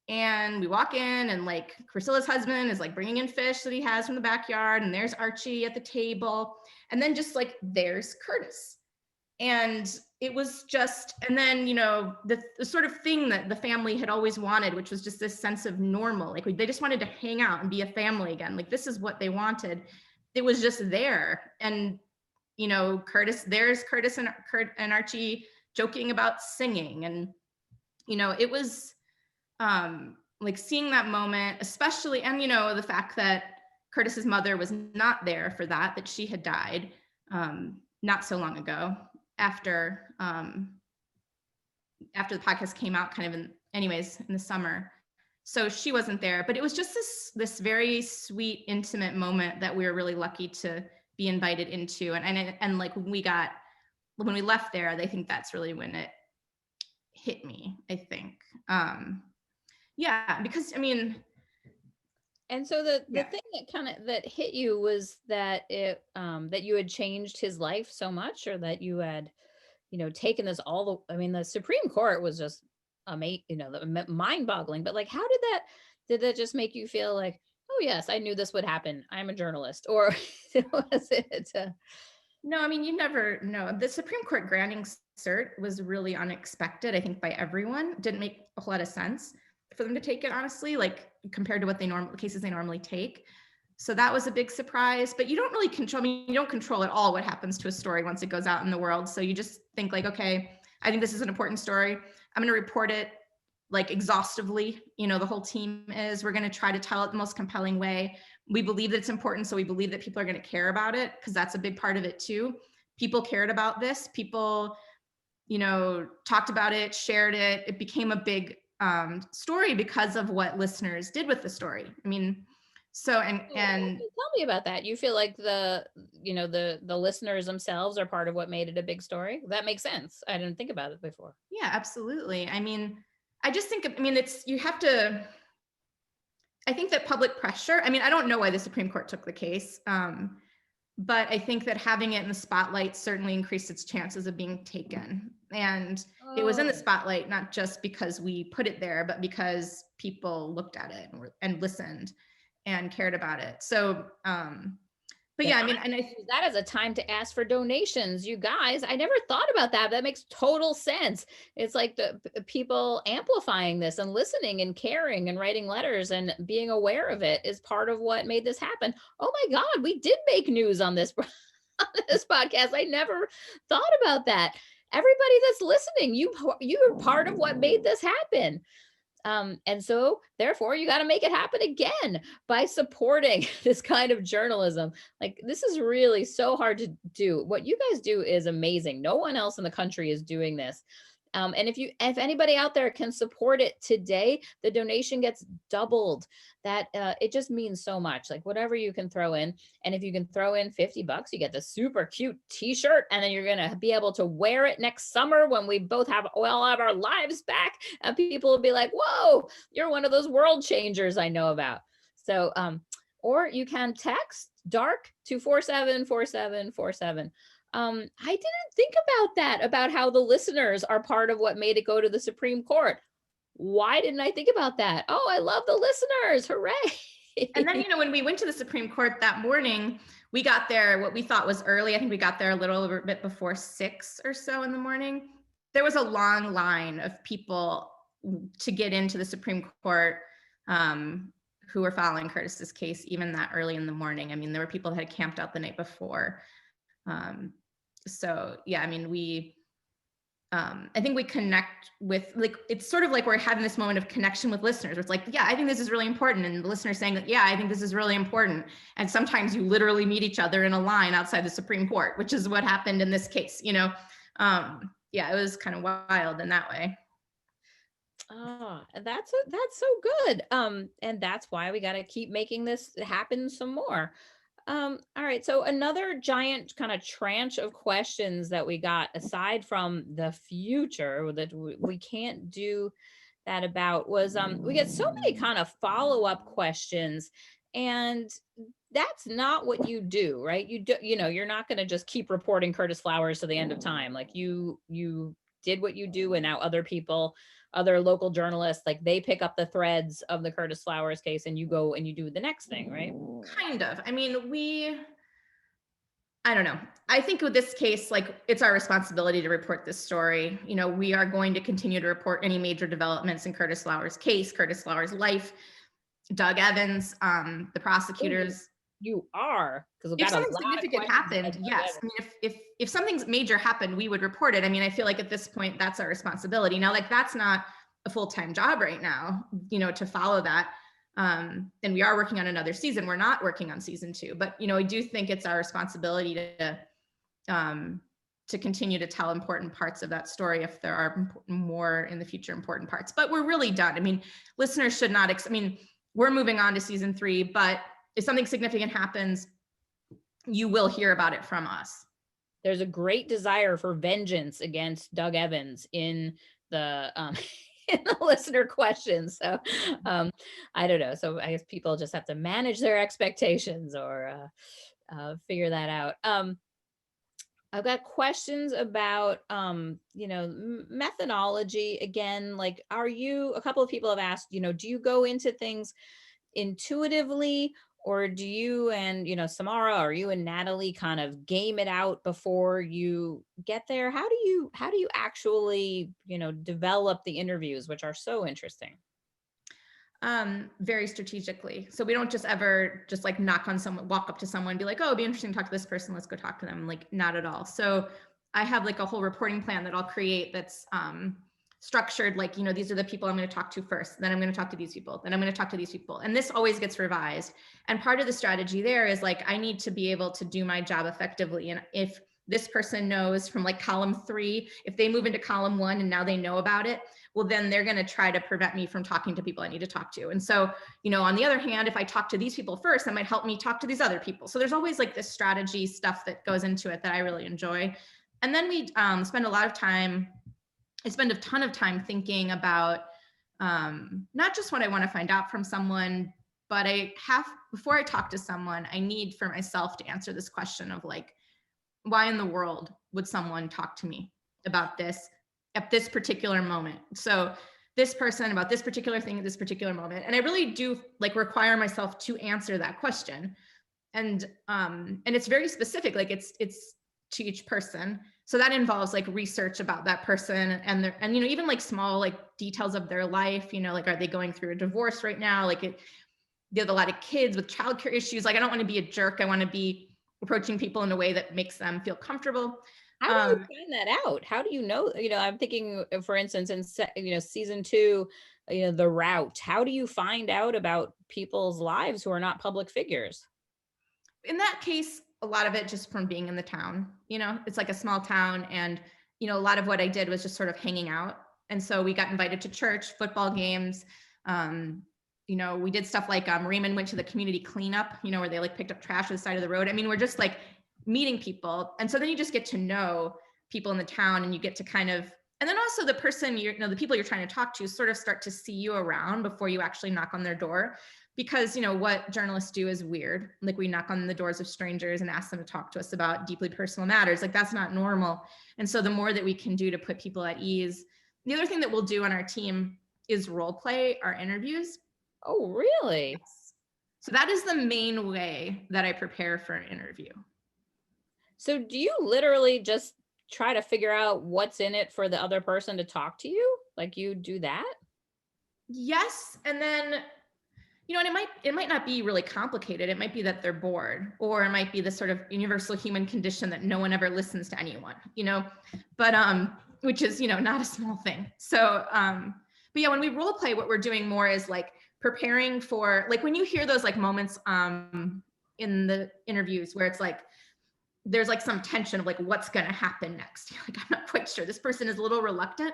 And we walk in and like Priscilla's husband is like bringing in fish that he has from the backyard. And there's Archie at the table. And then just like, there's Curtis. And it was just, and then, you know, the sort of thing that the family had always wanted, which was just this sense of normal. Like they just wanted to hang out and be a family again. Like this is what they wanted. It was just there. And, you know, there's Curtis and Archie joking about singing. And, you know, it was, like seeing that moment, especially, and, you know, the fact that Curtis's mother was not there for that she had died not so long ago after the podcast came out kind of in the summer. So she wasn't there, but it was just this very sweet, intimate moment that we were really lucky to be invited into. And like when we left there, I think that's really when it hit me, I think. Yeah, because I mean, and so the thing that hit you was that that you had changed his life so much, or that you had, you know, taken this the Supreme Court was just amazing, you know, mind-boggling. But like, how did that just make you feel like, oh yes, I knew this would happen, I'm a journalist? Or was it no, I mean, you never know. The Supreme Court granting cert was really unexpected, I think, by everyone. It didn't make a whole lot of sense for them to take it, honestly, like compared to what cases they normally take. So that was a big surprise, but you don't really control, I mean, you don't control at all what happens to a story once it goes out in the world. So you just think like, okay, I think this is an important story. I'm going to report it like exhaustively. You know, the whole team we're going to try to tell it the most compelling way. We believe that it's important. So we believe that people are going to care about it, because that's a big part of it too. People cared about this. People, you know, talked about it, shared it. It became a big story because of what listeners did with the story. I mean, so, and tell me about that. You feel like the listeners themselves are part of what made it a big story? That makes sense. I didn't think about it before. Yeah, absolutely. I mean, I just think, I think that public pressure, I mean, I don't know why the Supreme Court took the case, but I think that having it in the spotlight certainly increased its chances of being taken. And it was in the spotlight, not just because we put it there, but because people looked at it and listened and cared about it. So, but yeah, I mean, and I use that as a time to ask for donations. You guys, I never thought about that. That makes total sense. It's like the people amplifying this and listening and caring and writing letters and being aware of it is part of what made this happen. Oh my God, we did make news on this on this podcast. I never thought about that. Everybody that's listening, you're part of what made this happen. And so therefore you got to make it happen again by supporting this kind of journalism. Like, this is really so hard to do. What you guys do is amazing. No one else in the country is doing this. And if anybody out there can support it today, the donation gets doubled. That it just means so much. Like, whatever you can throw in, and if you can throw in $50, you get the super cute T-shirt, and then you're gonna be able to wear it next summer when we both have our lives back, and people will be like, "Whoa, you're one of those world changers I know about." So, or you can text DARK to 474747. I didn't think about that, about how the listeners are part of what made it go to the Supreme Court. Why didn't I think about that? Oh, I love the listeners. Hooray. And then, you know, when we went to the Supreme Court that morning, we got there what we thought was early. I think we got there a little bit before 6 or so in the morning. There was a long line of people to get into the Supreme Court who were following Curtis's case even that early in the morning. I mean, there were people that had camped out the night before. So yeah, I mean, I think we connect with, like, it's sort of like we're having this moment of connection with listeners. Where it's like, yeah, I think this is really important. And the listener saying that, yeah, I think this is really important. And sometimes you literally meet each other in a line outside the Supreme Court, which is what happened in this case, you know? Yeah, it was kind of wild in that way. Oh, that's so good. And that's why we got to keep making this happen some more. All right. So another giant kind of tranche of questions that we got aside from the future that we can't do that about was we get so many kind of follow-up questions, and that's not what you do, right? You're not going to just keep reporting Curtis Flowers to the end of time. Like you did what you do, and now other local journalists, like they pick up the threads of the Curtis Flowers case and you go and you do the next thing, right? Kind of. I mean, I don't know. I think with this case, like, it's our responsibility to report this story. You know, we are going to continue to report any major developments in Curtis Flowers' case, Curtis Flowers' life, Doug Evans, the prosecutors. You are, because If something significant happened, yes. I mean, if something major happened, we would report it. I mean, I feel like at this point, that's our responsibility. Now, like, that's not a full-time job right now, you know, to follow that. And we are working on another season. We're not working on season 2, but, you know, I do think it's our responsibility to continue to tell important parts of that story if there are more in the future important parts. But we're really done. I mean, listeners should not, I mean, we're moving on to season 3, but if something significant happens, you will hear about it from us. There's a great desire for vengeance against Doug Evans in the in the listener questions. So I don't know. So I guess people just have to manage their expectations or figure that out. I've got questions about methodology again. Like, a couple of people have asked, do you go into things intuitively, or do you and Samara, or you and Natalie kind of game it out before you get there? How do you actually develop the interviews, which are so interesting? Very strategically. So we don't just ever just like walk up to someone and be like, oh, it'd be interesting to talk to this person, let's go talk to them. Like, not at all. So I have like a whole reporting plan that I'll create that's structured, like, these are the people I'm going to talk to first, then I'm going to talk to these people, then I'm going to talk to these people. And this always gets revised. And part of the strategy there is like, I need to be able to do my job effectively. And if this person knows from like column 3, if they move into column 1 and now they know about it, well, then they're going to try to prevent me from talking to people I need to talk to. And so, on the other hand, if I talk to these people first, that might help me talk to these other people. So there's always like this strategy stuff that goes into it that I really enjoy. And then we spend I spend a ton of time thinking about not just what I want to find out from someone, but before I talk to someone, I need for myself to answer this question of like, why in the world would someone talk to me about this at this particular moment? So this person about this particular thing at this particular moment. And I really do like require myself to answer that question. And it's very specific, like it's to each person. So that involves like research about that person and even like small like details of their life, like, are they going through a divorce right now? Like they have a lot of kids with childcare issues. Like, I don't want to be a jerk. I want to be approaching people in a way that makes them feel comfortable. How do you find that out? How do you know? I'm thinking, for instance, in season 2, the route. How do you find out about people's lives who are not public figures? In that case, a lot of it just from being in the town. It's like a small town, and a lot of what I did was just sort of hanging out. And so we got invited to church, football games. We did stuff like Raymond went to the community cleanup, where they like picked up trash at the side of the road. I mean, we're just like meeting people. And so then you just get to know people in the town, and you get to kind of, and then also the person, the people you're trying to talk to sort of start to see you around before you actually knock on their door. Because, what journalists do is weird. Like, we knock on the doors of strangers and ask them to talk to us about deeply personal matters. Like, that's not normal. And so the more that we can do to put people at ease. The other thing that we'll do on our team is role play our interviews. Oh, really? Yes. So that is the main way that I prepare for an interview. So do you literally just try to figure out what's in it for the other person to talk to you? Like, you do that? Yes. And then, and it might not be really complicated. It might be that they're bored, or it might be the sort of universal human condition that no one ever listens to anyone, but which is, not a small thing. So, but yeah, when we role play, what we're doing more is like preparing for, like when you hear those like moments in the interviews where it's like, there's like some tension of like, what's going to happen next? Like, I'm not quite sure. This person is a little reluctant.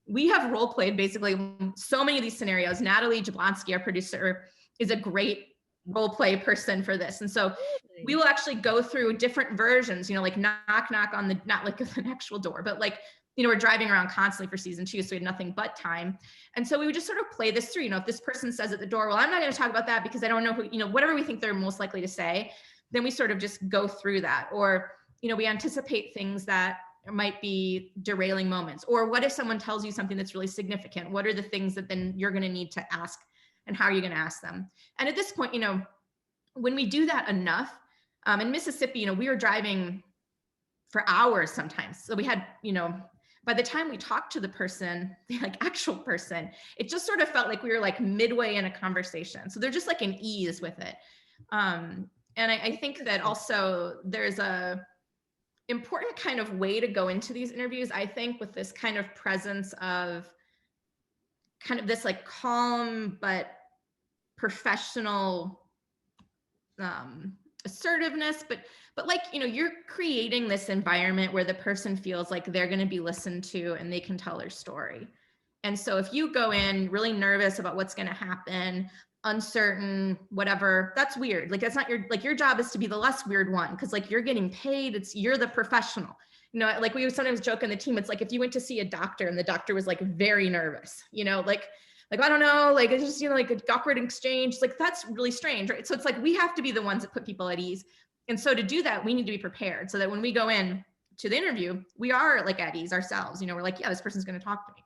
We have role played basically so many of these scenarios. Natalie Jablonski, our producer, is a great role play person for this. And so we will actually go through different versions, like knock, knock on the, not like an actual door, but like, we're driving around constantly for season 2, so we had nothing but time. And so we would just sort of play this through, if this person says at the door, well, I'm not going to talk about that because I don't know who, whatever we think they're most likely to say, then we sort of just go through that. Or, we anticipate things that might be derailing moments. Or what if someone tells you something that's really significant? What are the things that then you're going to need to ask, and how are you going to ask them? And at this point, when we do that enough, in Mississippi, we were driving for hours sometimes. So we had, by the time we talked to the person, the like actual person, it just sort of felt like we were like midway in a conversation. So they're just like an ease with it. And I think that also there's a important kind of way to go into these interviews, I think, with this kind of presence of kind of this like calm but professional assertiveness, but like, you're creating this environment where the person feels like they're going to be listened to and they can tell their story. And so if you go in really nervous about what's going to happen, uncertain, whatever, that's weird. Like, that's not your job is to be the less weird one, because like you're getting paid, you're the professional. Like we would sometimes joke in the team, it's like if you went to see a doctor and the doctor was like very nervous, like I don't know, like it's just, like an awkward exchange, like that's really strange, right? So it's like we have to be the ones that put people at ease. And so to do that, we need to be prepared so that when we go in to the interview, we are like at ease ourselves. We're like, yeah, this person's going to talk to me.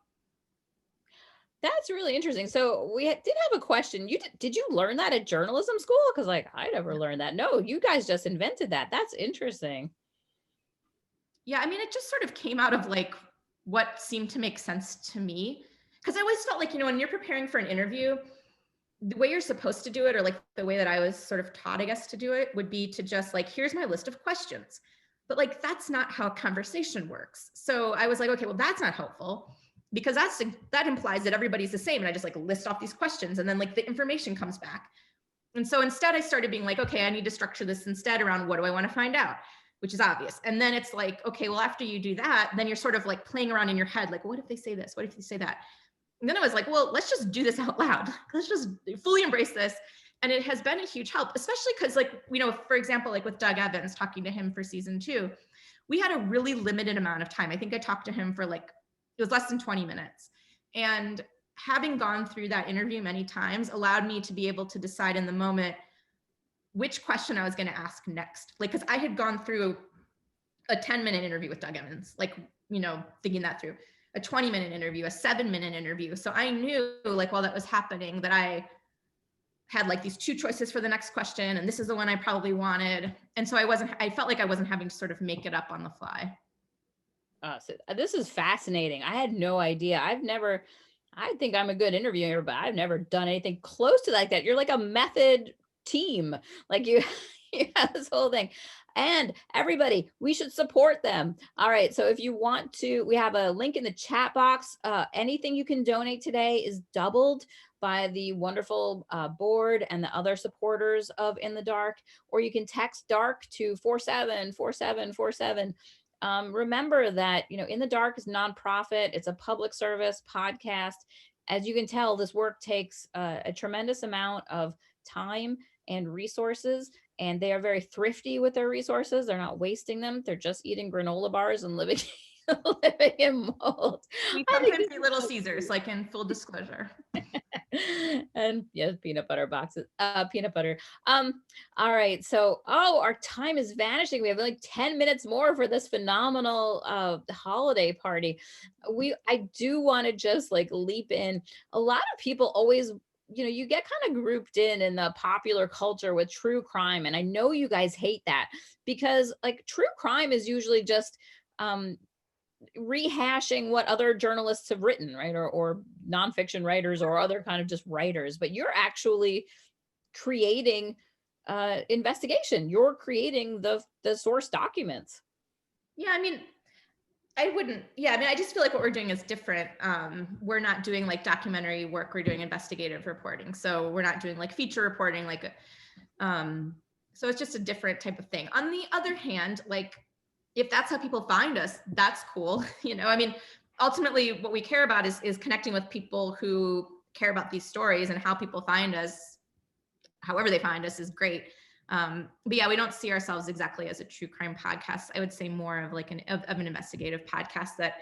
That's really interesting. So we did have a question. Did you learn that at journalism school? Because like I never learned that. No, you guys just invented that. That's interesting. Yeah, I mean, it just sort of came out of like what seemed to make sense to me. Because I always felt like, when you're preparing for an interview, the way you're supposed to do it, or like the way that I was sort of taught, I guess, to do it, would be to just like, here's my list of questions. But like, that's not how conversation works. So I was like, okay, well, that's not helpful, because that implies that everybody's the same. And I just like list off these questions and then like the information comes back. And so instead I started being like, okay, I need to structure this instead around what do I want to find out, which is obvious. And then it's like, okay, well, after you do that, then you're sort of like playing around in your head, like, what if they say this? What if they say that? And then I was like, well, let's just do this out loud. Let's just fully embrace this. And it has been a huge help, especially because like, for example, like with Doug Evans, talking to him for season 2, we had a really limited amount of time. I think I talked to him for like, it was less than 20 minutes. And having gone through that interview many times allowed me to be able to decide in the moment which question I was going to ask next. Like, because I had gone through a 10-minute interview with Doug Evans, like, thinking that through, a 20-minute interview, a 7-minute interview. So I knew, like, while that was happening, that I had like these 2 choices for the next question, and this is the one I probably wanted. And so I felt like I wasn't having to sort of make it up on the fly. So this is fascinating. I had no idea. I think I'm a good interviewer, but I've never done anything close to like that. You're like a method team. Like you have this whole thing. And everybody, we should support them. All right. So if you want to, we have a link in the chat box. Anything you can donate today is doubled by the wonderful board and the other supporters of In the Dark, or you can text DARK to 474747. Remember that, In the Dark is nonprofit. It's a public service podcast. As you can tell, this work takes a tremendous amount of time and resources, and they are very thrifty with their resources. They're not wasting them. They're just eating granola bars and living in mold. We sometimes eat Little Caesars, like in full disclosure. And yes, peanut butter boxes, peanut butter. All right. So, our time is vanishing. We have like 10 minutes more for this phenomenal holiday party. I do want to just like leap in. A lot of people always, you get kind of grouped in the popular culture with true crime. And I know you guys hate that, because like true crime is usually just, rehashing what other journalists have written, right? Or nonfiction writers or other kind of just writers, but you're actually creating investigation. You're creating the source documents. Yeah, I mean, I wouldn't, yeah, I mean, I just feel like what we're doing is different. We're not doing like documentary work, we're doing investigative reporting. So we're not doing like feature reporting, like, so it's just a different type of thing. On the other hand, like, if that's how people find us, that's cool. You know, I mean, ultimately what we care about is connecting with people who care about these stories, and how people find us, however they find us, is great. But yeah, we don't see ourselves exactly as a true crime podcast. I would say more of like an investigative podcast that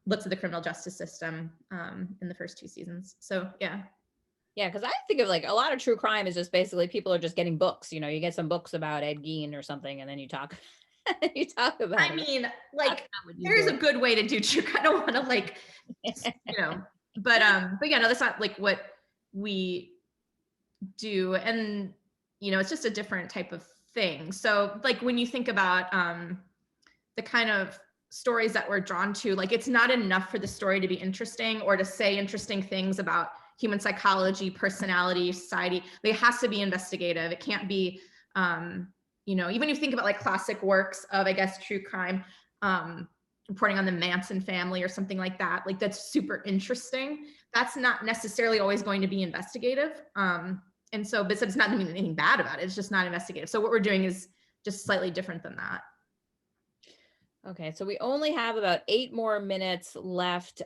looks at the criminal justice system in the first 2 seasons. So yeah. Yeah, because I think of like a lot of true crime is just basically people are just getting books. You know, you get some books about Ed Gein or something, and then you talk, you talk about I it. mean, That's like, not what you there's do. a good way to do true crime. I don't want to like, you know, but yeah, no, that's not like what we do. And, you know, it's just a different type of thing. So like when you think about the kind of stories that we're drawn to, like, it's not enough for the story to be interesting or to say interesting things about human psychology, personality, society. It has to be investigative. It can't be, you know, even if you think about like classic works of, I guess, true crime, reporting on the Manson family or something like that, like that's super interesting. That's not necessarily always going to be investigative. And so, but it's not mean anything bad about it. It's just not investigative. So what we're doing is just slightly different than that. Okay, so we only have about 8 more minutes left.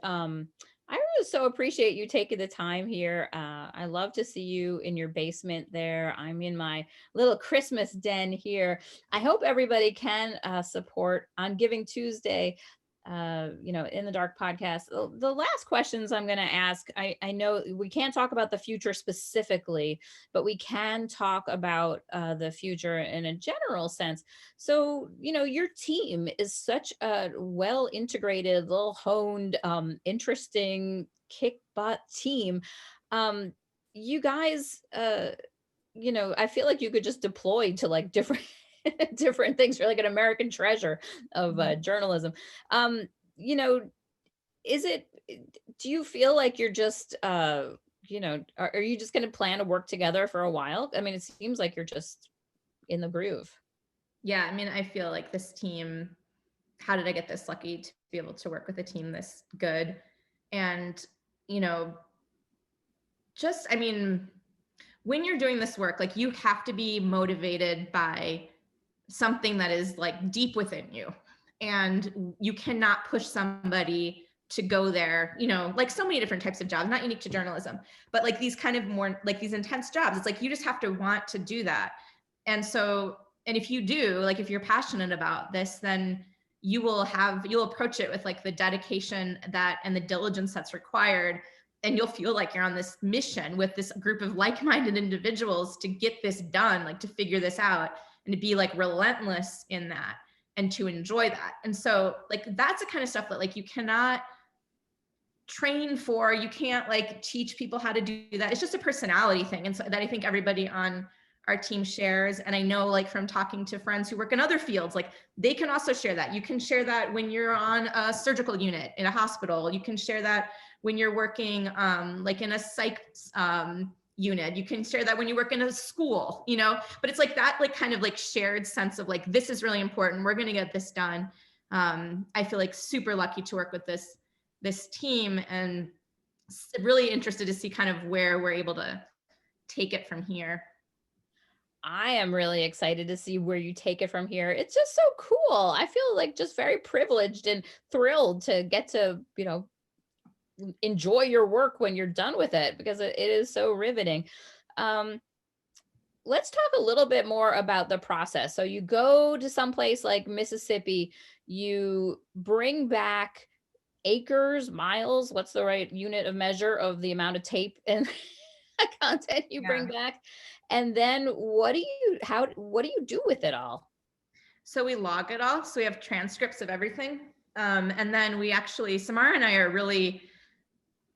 I really so appreciate you taking the time here. I love to see you in your basement there. I'm in my little Christmas den here. I hope everybody can support on Giving Tuesday. You know, in the Dark podcast. The last questions I'm going to ask, I know we can't talk about the future specifically, but we can talk about the future in a general sense. So, you know, your team is such a well integrated, little honed, interesting, kick butt team. Um, you guys, you know, I feel like you could just deploy to like different different things. You're like an American treasure of journalism. You know, is it? Do you feel like you're just, you know, are you just going to plan to work together for a while? I mean, it seems like you're just in the groove. Yeah, I mean, I feel like this team, how did I get this lucky to be able to work with a team this good? And, you know, just, I mean, when you're doing this work, like you have to be motivated by something that is like deep within you. And you cannot push somebody to go there, you know, like so many different types of jobs, not unique to journalism, but like these kind of more like these intense jobs. It's like you just have to want to do that. And so, and if you do, like if you're passionate about this, then you'll approach it with like the dedication that and the diligence that's required. And you'll feel like you're on this mission with this group of like-minded individuals to get this done, like to figure this out and to be like relentless in that and to enjoy that. And so like that's the kind of stuff that like you cannot train for, you can't like teach people how to do that. It's just a personality thing. And so that I think everybody on our team shares. And I know like from talking to friends who work in other fields, like they can also share that. You can share that when you're on a surgical unit in a hospital. You can share that when you're working like in a psych unit. You can share that when you work in a school, you know, but it's like that like kind of like shared sense of like, this is really important. We're going to get this done. I feel like super lucky to work with this team and really interested to see kind of where we're able to take it from here. I am really excited to see where you take it from here. It's just so cool. I feel like just very privileged and thrilled to get to, you know, enjoy your work when you're done with it because it is so riveting. Um, let's talk a little bit more about the process. So you go to some place like Mississippi, you bring back acres, miles, what's the right unit of measure of the amount of tape and content you bring back? And then what do you do with it all? So we log it all. So we have transcripts of everything. And then we actually, Samara and I are really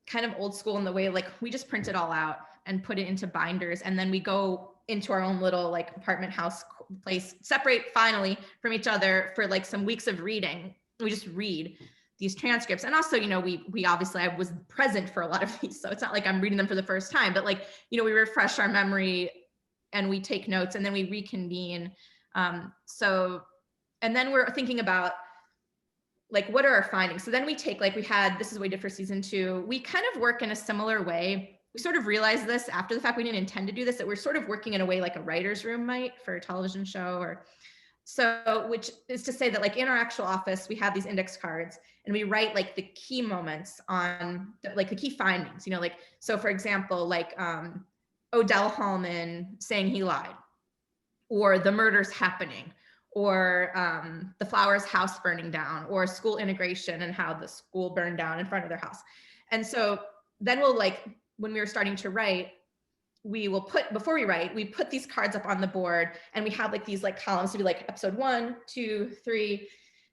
kind of old school in the way, like we just print it all out and put it into binders. And then we go into our own little like apartment house place, separate finally from each other for like some weeks of reading. We just read these transcripts. And also, you know, we obviously, I was present for a lot of these. So it's not like I'm reading them for the first time, but like, you know, we refresh our memory and we take notes and then we reconvene. So, and then we're thinking about like, what are our findings? So then we take, like, this is what we did for season 2. We kind of work in a similar way. We sort of realized this after the fact. We didn't intend to do this, that we're sort of working in a way like a writer's room might for a television show, or so, which is to say that, like, in our actual office, we have these index cards and we write like the key moments on like the key findings, like, so for example, like Odell Hallman saying he lied, or the murders happening, or the Flowers house burning down, or school integration and how the school burned down in front of their house. And so then we'll, like, when we were starting to write, we will before we write, we put these cards up on the board, and we have like these like columns to be like episode 1, 2, 3,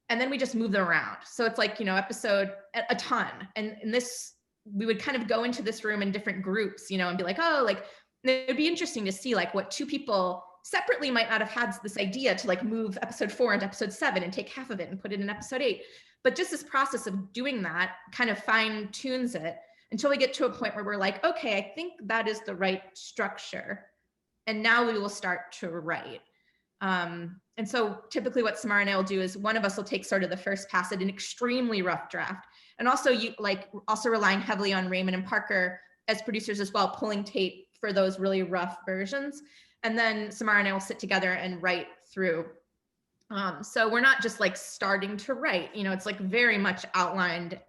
and then we just move them around. So it's like, episode a ton. And this, we would kind of go into this room in different groups, and be like, oh, like, it would be interesting to see like what two people separately might not have had this idea to like move episode 4 into episode 7 and take half of it and put it in episode 8. But just this process of doing that kind of fine tunes it until we get to a point where we're like, okay, I think that is the right structure. And now we will start to write. And so typically what Samara and I will do is one of us will take sort of the first pass at an extremely rough draft. And also also relying heavily on Raymond and Parker as producers as well, pulling tape for those really rough versions. And then Samara and I will sit together and write through. So we're not just like starting to write, it's like very much outlined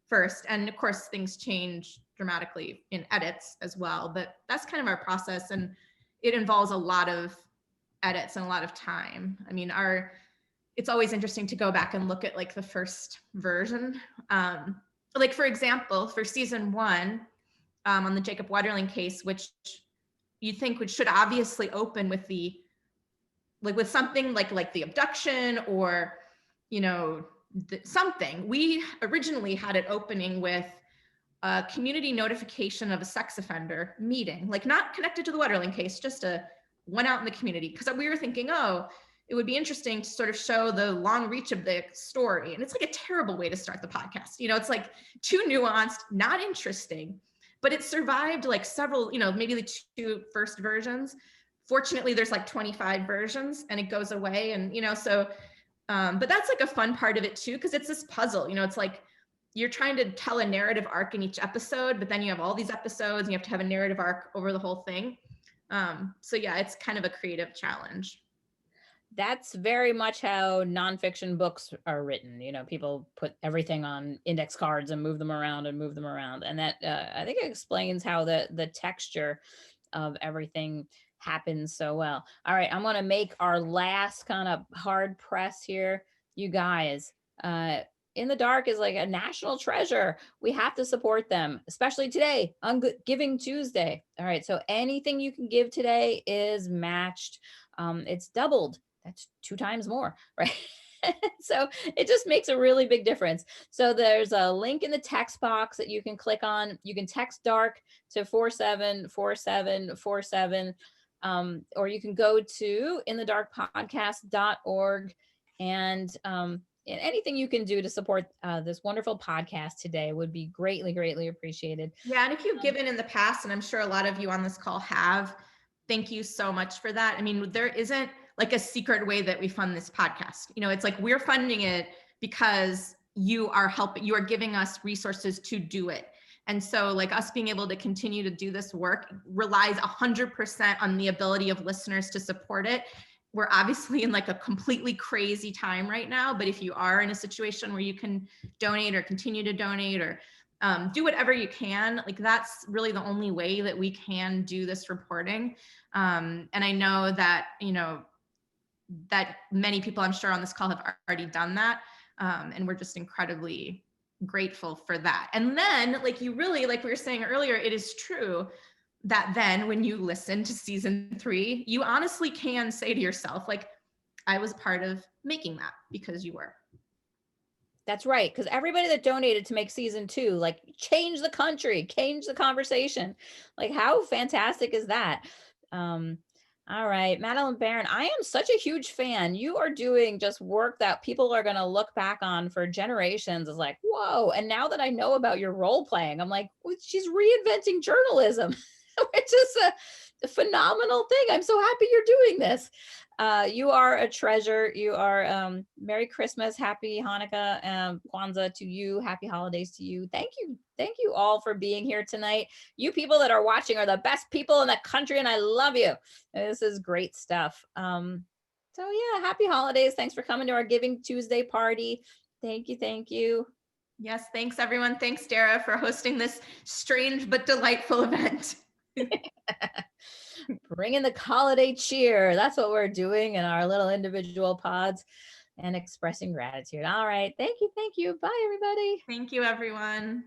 first. And of course things change dramatically in edits as well, but that's kind of our process. And it involves a lot of edits and a lot of time. I mean, it's always interesting to go back and look at like the first version. Like for example, for season 1, on the Jacob Wetterling case, which you think should obviously open with with something like the abduction or, something. We originally had it opening with a community notification of a sex offender meeting, like not connected to the Wetterling case, just one out in the community. Because we were thinking, oh, it would be interesting to sort of show the long reach of the story. And it's like a terrible way to start the podcast. It's like too nuanced, not interesting, but it survived like several, maybe the 2 first versions. Fortunately, there's like 25 versions and it goes away. And, but that's like a fun part of it too, because it's this puzzle, it's like you're trying to tell a narrative arc in each episode, but then you have all these episodes and you have to have a narrative arc over the whole thing. So yeah, it's kind of a creative challenge. That's very much how nonfiction books are written. People put everything on index cards and move them around. And that, I think it explains how the texture of everything happens so well. All right, I'm going to make our last kind of hard press here. You guys, In the Dark is like a national treasure. We have to support them, especially today on Giving Tuesday. All right, so anything you can give today is matched. It's doubled. That's 2 times more, right? So it just makes a really big difference. So there's a link in the text box that you can click on. You can text DARK to 474747, or you can go to inthedarkpodcast.org, and anything you can do to support this wonderful podcast today would be greatly, greatly appreciated. Yeah, and if you've given in the past, and I'm sure a lot of you on this call have, thank you so much for that. I mean, there isn't like a secret way that we fund this podcast. It's like we're funding it because you are giving us resources to do it. And so like us being able to continue to do this work relies 100% on the ability of listeners to support it. We're obviously in like a completely crazy time right now, but if you are in a situation where you can donate or continue to donate or do whatever you can, like that's really the only way that we can do this reporting. And I know that, that many people I'm sure on this call have already done that. And we're just incredibly grateful for that. And then like you really, like we were saying earlier, it is true that then when you listen to season 3, you honestly can say to yourself, like, I was part of making that because you were. That's right. Because everybody that donated to make season 2, like change the country, change the conversation. Like how fantastic is that? All right, Madeleine Baran, I am such a huge fan. You are doing just work that people are going to look back on for generations. It's like, whoa. And now that I know about your role playing, I'm like, well, she's reinventing journalism, which is a phenomenal thing. I'm so happy you're doing this. You are a treasure. You are Merry Christmas, Happy Hanukkah, Kwanzaa to you, Happy Holidays to you. Thank you all for being here tonight. You people that are watching are the best people in the country, and I love you. This is great stuff. So yeah, Happy Holidays. Thanks for coming to our Giving Tuesday party. Thank you. Yes, thanks everyone. Thanks, Dara, for hosting this strange but delightful event. Bringing the holiday cheer. That's what we're doing in our little individual pods and expressing gratitude. All right. Thank you. Bye, everybody. Thank you, everyone.